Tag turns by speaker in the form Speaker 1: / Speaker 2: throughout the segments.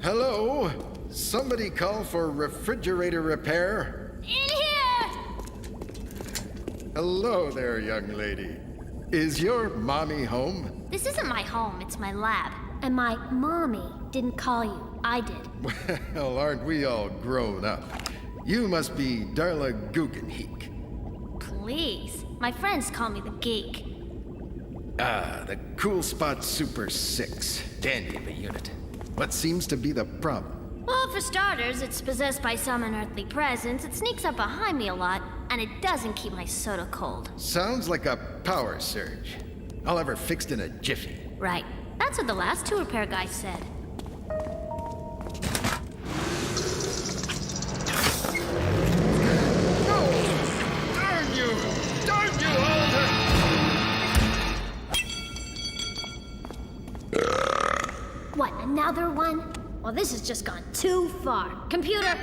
Speaker 1: Hello? Somebody call for refrigerator repair?
Speaker 2: In here!
Speaker 1: Hello there, young lady. Is your mommy home?
Speaker 2: This isn't my home, it's my lab. And my mommy didn't call you. I did.
Speaker 1: Well, aren't we all grown up? You must be Darla Guggenheek.
Speaker 2: Please. My friends call me the geek.
Speaker 1: Ah, the Cool Spot Super 6. Dandy of a unit. What seems to be the problem?
Speaker 2: Well, for starters, it's possessed by some unearthly presence, it sneaks up behind me a lot, and it doesn't keep my soda cold.
Speaker 1: Sounds like a power surge. I'll have her fixed in a jiffy.
Speaker 2: Right. That's what the last two repair guys said.
Speaker 1: No! Darn you! Darn you, Oliver!
Speaker 2: What, another one? Well, this has just gone too far. Computer,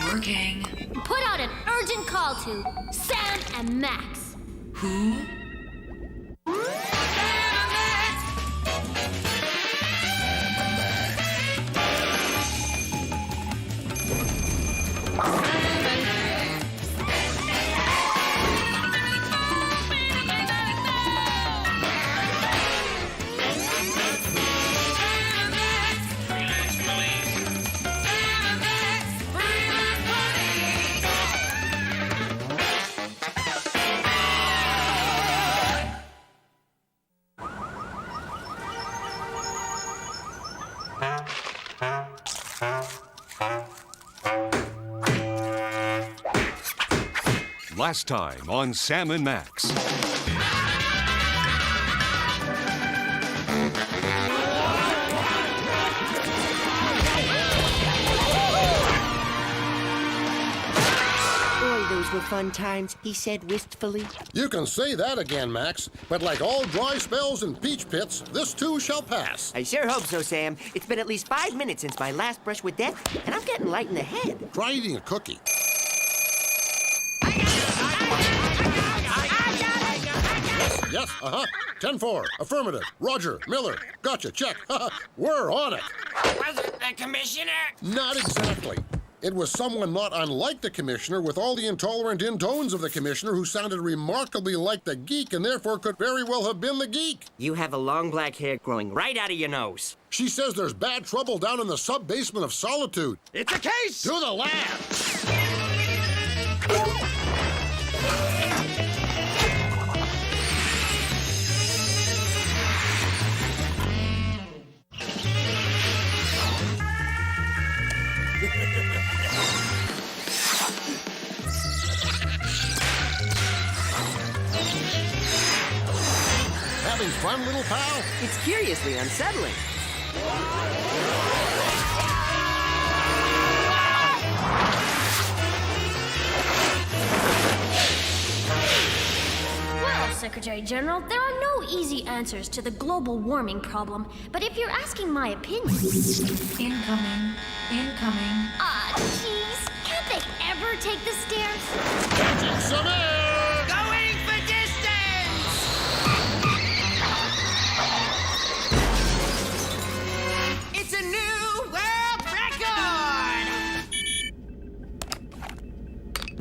Speaker 3: Working.
Speaker 2: put out an urgent call to Sam and Max.
Speaker 3: Who?
Speaker 4: Last time on Sam and Max.
Speaker 5: Boy, those were fun times, he said wistfully.
Speaker 6: You can say that again, Max. But like all dry spells and peach pits, this too shall pass.
Speaker 5: I sure hope so, Sam. It's been at least 5 minutes since my last brush with death, and I'm getting light in the head.
Speaker 6: Try eating a cookie. Yes, 10-4. Affirmative. Roger. Miller. Gotcha. Check. We're on it.
Speaker 7: Was it the commissioner?
Speaker 6: Not exactly. It was someone not unlike the commissioner with all the intolerant intones of the commissioner who sounded remarkably like the geek and therefore could very well have been the geek.
Speaker 5: You have a long black hair growing right out of your nose.
Speaker 6: She says there's bad trouble down in the sub-basement of Solitude.
Speaker 7: It's a case!
Speaker 6: To the lab! Having fun, little pal?
Speaker 5: It's curiously unsettling.
Speaker 2: Well, Secretary General, there are no easy answers to the global warming problem, but if you're asking my opinion...
Speaker 3: Incoming. Incoming.
Speaker 2: Ah, jeez. Can't they ever take the stairs?
Speaker 6: Catching some air!
Speaker 7: Going for distance! It's a new world record!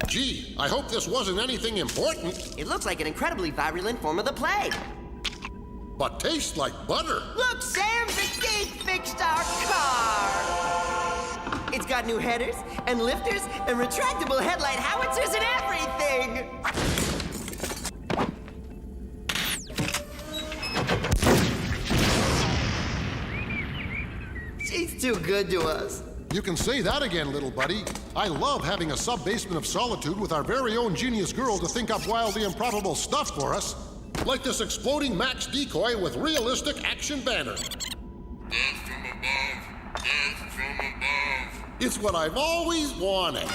Speaker 6: Gee, I hope this wasn't anything important,
Speaker 5: It looks like an incredibly virulent form of the plague.
Speaker 6: but tastes like butter.
Speaker 5: Look, Sam, the geek fixed our car. It's got new headers and lifters and retractable headlight howitzers and everything. He's too good to us.
Speaker 6: You can say that again, little buddy. I love having a sub-basement of solitude with our very own genius girl to think up wildly improbable stuff for us. Like this exploding Max decoy with realistic action banner.
Speaker 8: Death from above! Death from above!
Speaker 6: It's what I've always wanted.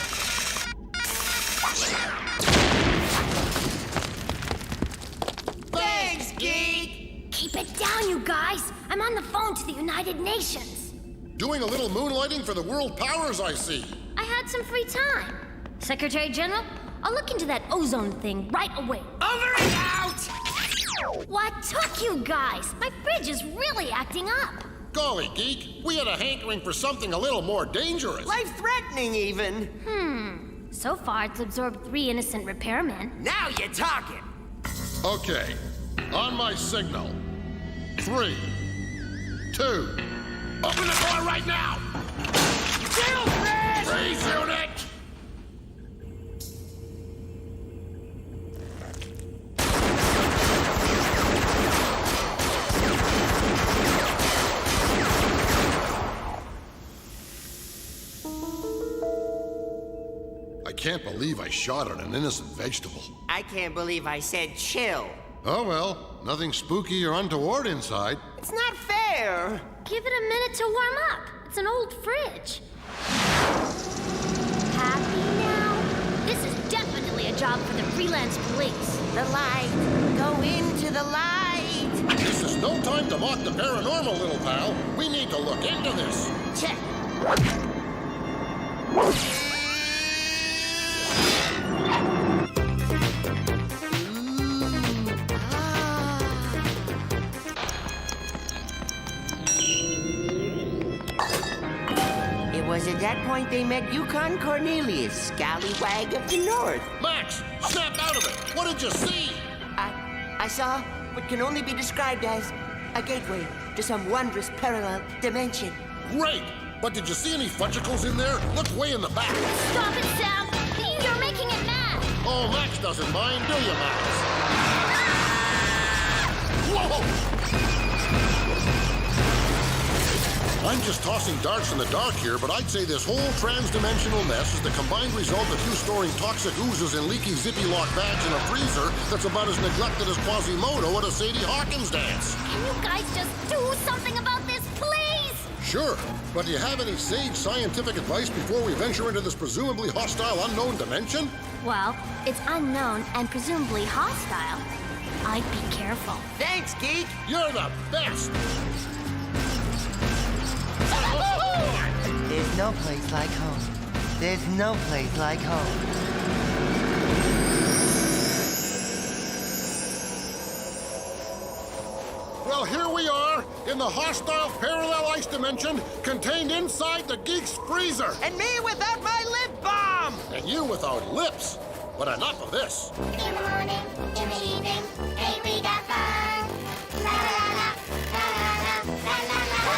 Speaker 7: Thanks, geek!
Speaker 2: Keep it down, you guys. I'm on the phone to the United Nations.
Speaker 6: Doing a little moonlighting for the world powers, I see.
Speaker 2: I had some free time. Secretary General, I'll look into that ozone thing right away.
Speaker 7: Over and out!
Speaker 2: What took you guys? My fridge is really acting up.
Speaker 6: Golly, geek, we had a hankering for something a little more dangerous.
Speaker 5: Life-threatening, even.
Speaker 2: So far, it's absorbed 3 innocent repairmen.
Speaker 7: Now you're talking!
Speaker 6: Okay, on my signal. 3, 2, open the door right now!
Speaker 7: Kill Fred!
Speaker 6: Freeze, unit! I can't believe I shot at an innocent vegetable.
Speaker 5: I can't believe I said chill.
Speaker 6: Oh well, nothing spooky or untoward inside.
Speaker 5: It's not fair.
Speaker 2: Give it a minute to warm up. It's an old fridge. Happy now? This is definitely a job for the Freelance Police.
Speaker 5: The light. Go into the light.
Speaker 6: This is no time to mock the paranormal, little pal. We need to look into this.
Speaker 5: Check. It was at that point they met Yukon Cornelius, scallywag of the north.
Speaker 6: Max, snap out of it! What did you see?
Speaker 5: I saw what can only be described as a gateway to some wondrous parallel dimension.
Speaker 6: Great! But did you see any fudgicles in there? Look way in the back.
Speaker 2: Stop it, Sam! You're making it mad!
Speaker 6: Oh, Max doesn't mind, do you, Max? Whoa! I'm just tossing darts in the dark here, but I'd say this whole trans-dimensional mess is the combined result of you storing toxic oozes in leaky zippy-lock bags in a freezer that's about as neglected as Quasimodo at a Sadie Hawkins dance.
Speaker 2: Can you guys just do something about this, please?
Speaker 6: Sure, but do you have any sage scientific advice before we venture into this presumably hostile unknown dimension?
Speaker 2: Well, it's unknown and presumably hostile. I'd be careful.
Speaker 5: Thanks, geek.
Speaker 6: You're the best!
Speaker 5: There's no place like home. There's no place like home.
Speaker 6: Well, here we are, in the hostile parallel ice dimension, contained inside the geek's freezer.
Speaker 7: And me without my lip balm!
Speaker 6: And you without lips. But enough of this.
Speaker 2: In the morning, in the evening, hey, we got fun. La la la, la la la, la la la.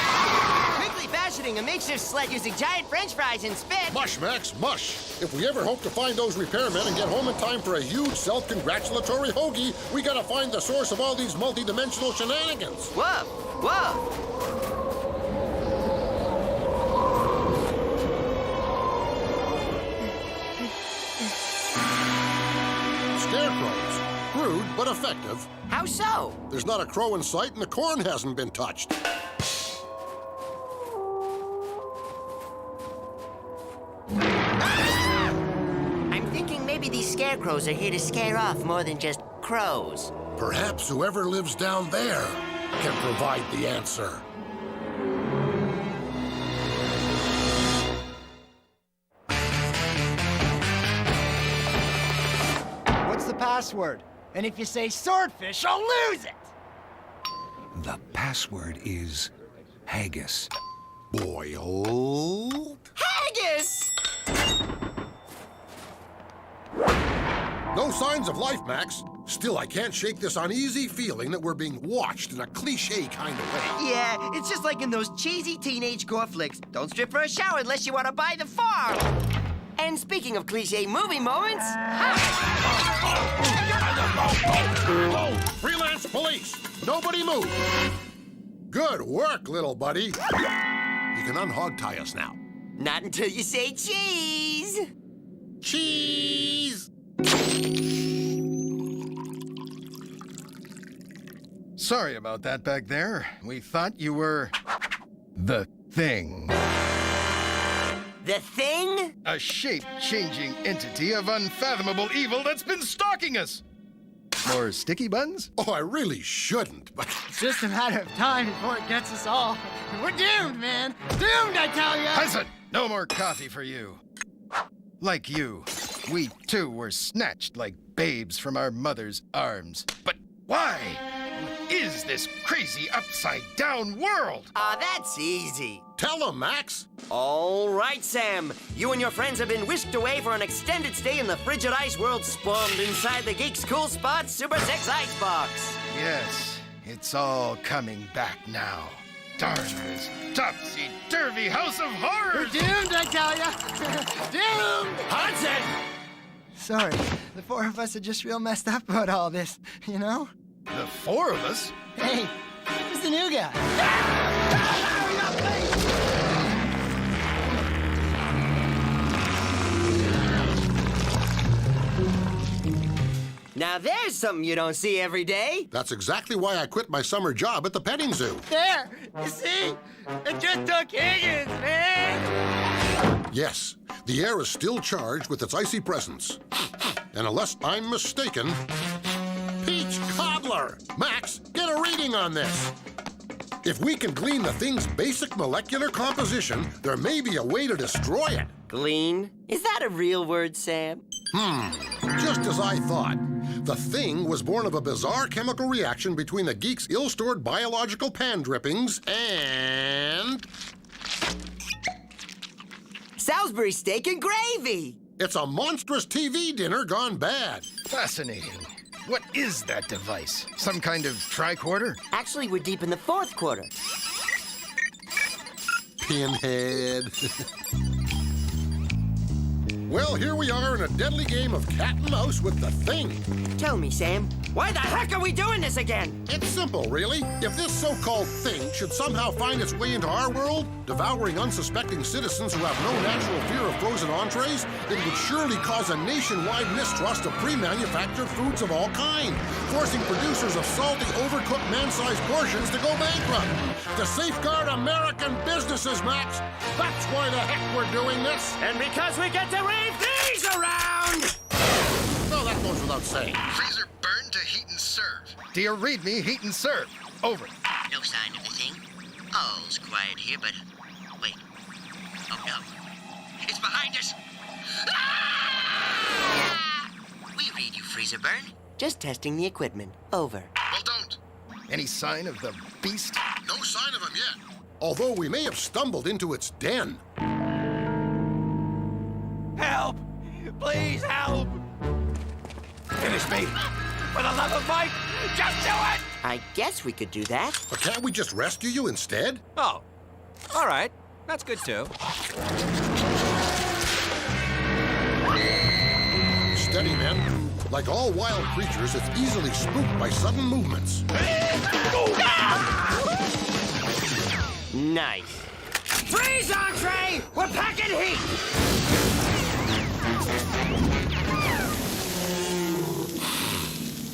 Speaker 7: Quickly fashioning a makeshift sled using giant french fries and spit.
Speaker 6: Mush, Max, mush. If we ever hope to find those repairmen and get home in time for a huge self-congratulatory hoagie, we gotta find the source of all these multi-dimensional shenanigans.
Speaker 5: Whoa, whoa.
Speaker 6: Scarecrows. Crude, but effective.
Speaker 5: How so?
Speaker 6: There's not a crow in sight and the corn hasn't been touched.
Speaker 5: I'm thinking maybe these scarecrows are here to scare off more than just crows.
Speaker 6: Perhaps whoever lives down there can provide the answer.
Speaker 9: What's the password? And if you say swordfish, I'll lose it!
Speaker 4: The password is haggis.
Speaker 6: Boiled?
Speaker 7: Haggis!
Speaker 6: No signs of life, Max. Still, I can't shake this uneasy feeling that we're being watched in a cliché kind of way.
Speaker 5: Yeah, it's just like in those cheesy teenage gore flicks. Don't strip for a shower unless you want to buy the farm. And speaking of cliche movie moments...
Speaker 6: Oh, Freelance Police! Nobody move! Good work, little buddy. You can unhog-tie us now.
Speaker 5: Not until you say cheese.
Speaker 6: Cheese!
Speaker 1: Sorry about that back there. We thought you were... the Thing.
Speaker 5: The Thing?
Speaker 1: A shape-changing entity of unfathomable evil that's been stalking us. More sticky buns?
Speaker 6: Oh, I really shouldn't, but...
Speaker 9: It's just a matter of time before it gets us all. We're doomed, man. Doomed, I tell ya!
Speaker 1: Hudson, no more coffee for you. Like you, we too were snatched like babes from our mother's arms. But why? What is this crazy upside-down world?
Speaker 5: That's easy.
Speaker 6: Tell him, Max.
Speaker 5: All right, Sam. You and your friends have been whisked away for an extended stay in the frigid ice world spawned inside the Geek's Cool Spot Super 6 Icebox.
Speaker 1: Yes, it's all coming back now. Darn this topsy-turvy house of
Speaker 9: We're
Speaker 1: horrors!
Speaker 9: doomed, I tell ya! Doomed!
Speaker 5: Hudson!
Speaker 9: Sorry, the four of us are just real messed up about all this, you know?
Speaker 1: The four of us?
Speaker 9: Hey, who's the new guy?
Speaker 5: Now there's something you don't see every day.
Speaker 6: That's exactly why I quit my summer job at the petting zoo.
Speaker 9: There! You see? It just took Higgins, man!
Speaker 6: Yes, the air is still charged with its icy presence. And unless I'm mistaken... Peach cobbler! Max, get a reading on this. If we can glean the thing's basic molecular composition, there may be a way to destroy it.
Speaker 5: Glean? Is that a real word, Sam?
Speaker 6: Just as I thought. The Thing was born of a bizarre chemical reaction between the geek's ill-stored biological pan drippings and...
Speaker 5: Salisbury steak and gravy!
Speaker 6: It's a monstrous TV dinner gone bad.
Speaker 1: Fascinating. What is that device? Some kind of tricorder?
Speaker 5: Actually, we're deep in the fourth quarter.
Speaker 6: Pinhead. Well, here we are in a deadly game of cat and mouse with the Thing.
Speaker 5: Tell me, Sam, why the heck are we doing this again?
Speaker 6: It's simple, really. If this so-called Thing should somehow find its way into our world, devouring unsuspecting citizens who have no natural fear of frozen entrees, it would surely cause a nationwide mistrust of pre-manufactured foods of all kinds, forcing producers of salty, overcooked man-sized portions to go bankrupt. To safeguard American businesses, Max. That's why the heck we're doing this.
Speaker 5: And because we get to wave these around!
Speaker 6: No, that goes without saying.
Speaker 1: Freezer burn to heat and serve. Do you read me? Heat and serve. Over.
Speaker 10: No sign of the Thing. All's quiet here, but... Wait. Oh, no. It's behind us! Ah! We read you, Freezer Burn.
Speaker 5: Just testing the equipment. Over.
Speaker 6: Well, don't.
Speaker 1: Any sign of the beast?
Speaker 6: No sign of him yet. Although we may have stumbled into its den.
Speaker 7: Help! Please help! Finish me! For the love of Mike, just do it!
Speaker 5: I guess we could do that.
Speaker 6: But can't we just rescue you instead?
Speaker 7: Oh, all right. That's good, too.
Speaker 6: Steady, men. Like all wild creatures, it's easily spooked by sudden movements.
Speaker 5: Nice. Freeze, entree! We're packing heat!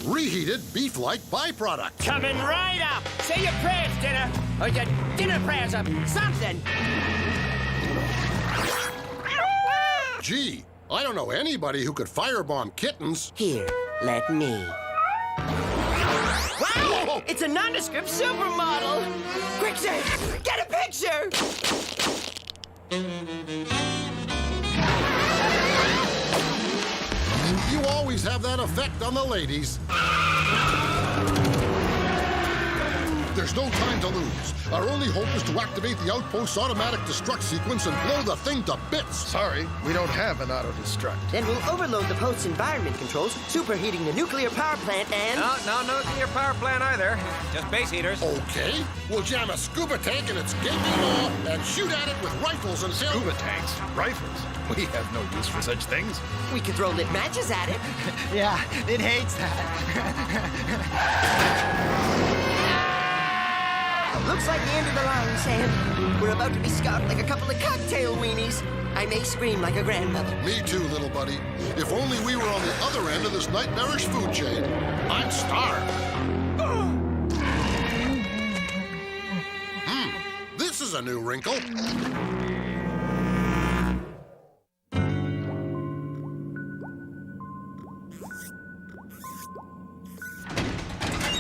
Speaker 6: Reheated beef-like byproduct.
Speaker 5: Coming right up! Say your prayers, dinner! Or your dinner prayers or something!
Speaker 6: Gee, I don't know anybody who could firebomb kittens.
Speaker 5: Here, let me. Wow! It's a nondescript supermodel! Quick, sir! Get a picture!
Speaker 6: You always have that effect on the ladies. There's no time to lose. Our only hope is to activate the outpost's automatic destruct sequence and blow the thing to bits.
Speaker 1: Sorry, we don't have an auto-destruct.
Speaker 5: Then we'll overload the post's environment controls, superheating the nuclear power plant and...
Speaker 7: No nuclear power plant either. Just base heaters.
Speaker 6: Okay, we'll jam a scuba tank in its gaping maw and shoot at it with rifles until...
Speaker 1: Scuba tanks? Rifles? We have no use for such things.
Speaker 5: We could throw lit matches at it.
Speaker 9: Yeah, it hates that.
Speaker 5: Looks like the end of the line, Sam. We're about to be scarfed like a couple of cocktail weenies. I may scream like a grandmother.
Speaker 6: Me too, little buddy. If only we were on the other end of this nightmarish food chain. I'm starved. This is a new wrinkle.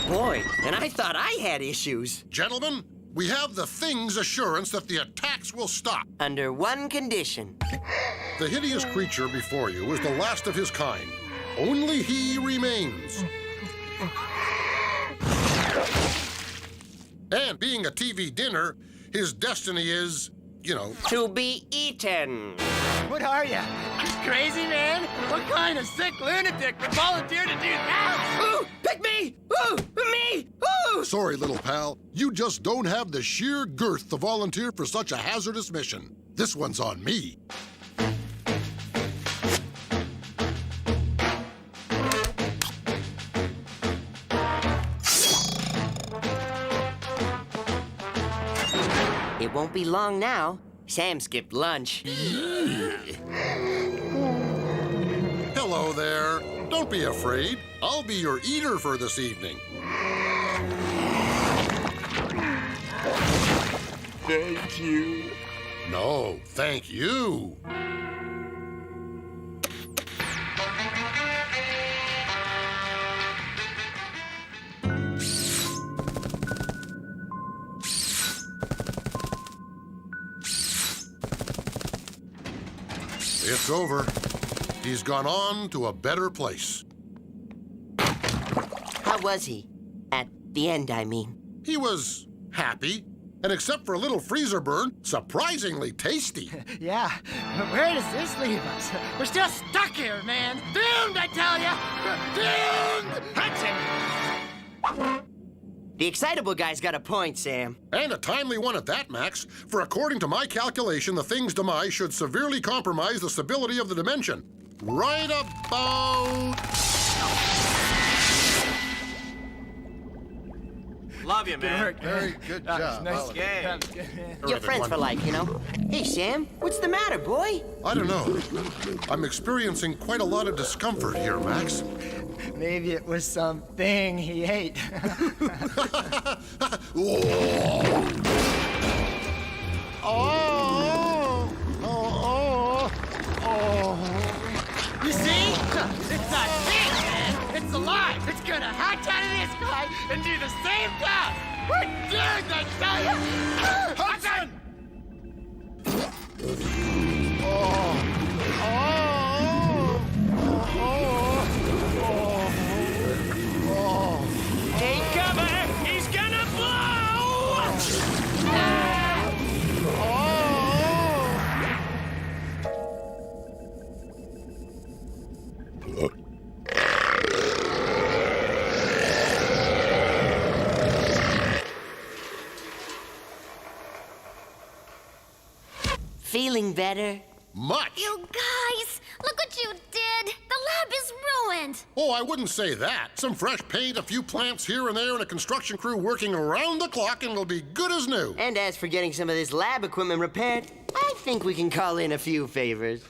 Speaker 5: Boy, and I thought I had issues.
Speaker 6: Gentlemen, we have the Thing's assurance that the attacks will stop.
Speaker 5: Under one condition.
Speaker 6: The hideous creature before you is the last of his kind. Only he remains. And being a TV dinner, his destiny is, you know...
Speaker 5: To be eaten.
Speaker 9: What are you? Crazy, man? What kind of sick lunatic would volunteer to do that?
Speaker 5: Ooh, pick me! Ooh, me! Ooh!
Speaker 6: Sorry, little pal. You just don't have the sheer girth to volunteer for such a hazardous mission. This one's on me.
Speaker 5: It won't be long now. Sam skipped lunch.
Speaker 6: Hello there. Don't be afraid. I'll be your eater for this evening.
Speaker 7: Thank you.
Speaker 6: No, thank you. It's over. He's gone on to a better place.
Speaker 5: How was he? At the end, I mean.
Speaker 6: He was happy, and except for a little freezer burn, surprisingly tasty.
Speaker 9: Yeah, but where does this leave us? We're still stuck here, man. Doomed, I tell ya! Doomed!
Speaker 5: Hudson! The excitable guy's got a point, Sam.
Speaker 6: And a timely one at that, Max. For according to my calculation, the Thing's demise should severely compromise the stability of the dimension. Right about...
Speaker 7: Love you, man.
Speaker 1: Very good job.
Speaker 9: Nice
Speaker 1: Oliver.
Speaker 7: game.
Speaker 9: That was good, man.
Speaker 5: You're friends for life, you know? Hey, Sam, what's the matter, boy?
Speaker 6: I don't know. I'm experiencing quite a lot of discomfort here, Max.
Speaker 9: Maybe it was something he ate. You see? It's not sick, man. It's alive. It's gonna hatch out of this guy and do the same job. We're doomed, I tell you. Hudson!
Speaker 7: Take cover! He's gonna blow!
Speaker 5: Feeling better?
Speaker 6: Much.
Speaker 2: You guys, look what you did. The lab is ruined.
Speaker 6: Oh, I wouldn't say that. Some fresh paint, a few plants here and there, and a construction crew working around the clock, and it'll be good as new.
Speaker 5: And as for getting some of this lab equipment repaired, I think we can call in a few favors.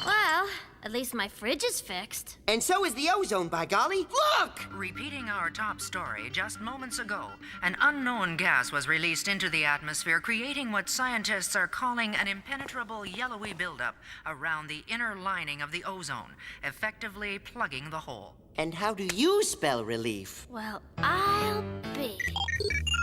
Speaker 2: Well, at least my fridge is fixed.
Speaker 5: And so is the ozone, by golly. Look!
Speaker 11: Repeating our top story, just moments ago, an unknown gas was released into the atmosphere, creating what scientists are calling an impenetrable yellowy buildup around the inner lining of the ozone, effectively plugging the hole.
Speaker 5: And how do you spell relief?
Speaker 2: Well, I'll be.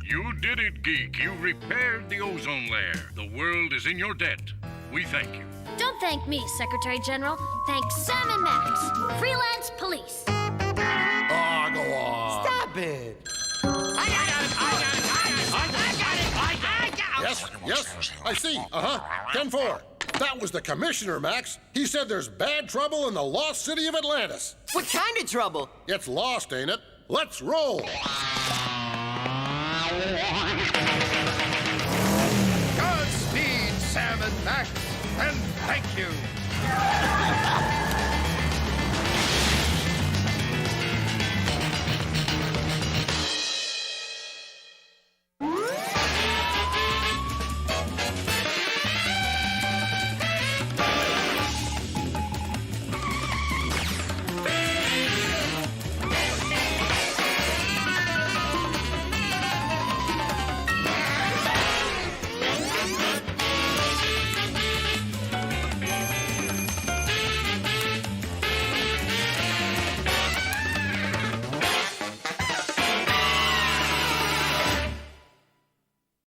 Speaker 8: You did it, geek. You repaired the ozone layer. The world is in your debt. We thank you.
Speaker 2: Don't thank me, Secretary General. Thank Sam and Max, Freelance Police.
Speaker 6: Ah, go on.
Speaker 5: Stop it!
Speaker 7: I got it!
Speaker 6: Yes, I see. 10-4. That was the commissioner, Max. He said there's bad trouble in the lost city of Atlantis.
Speaker 5: What kind of trouble?
Speaker 6: It's lost, ain't it? Let's roll.
Speaker 1: Godspeed, Sam and Max, and thank you.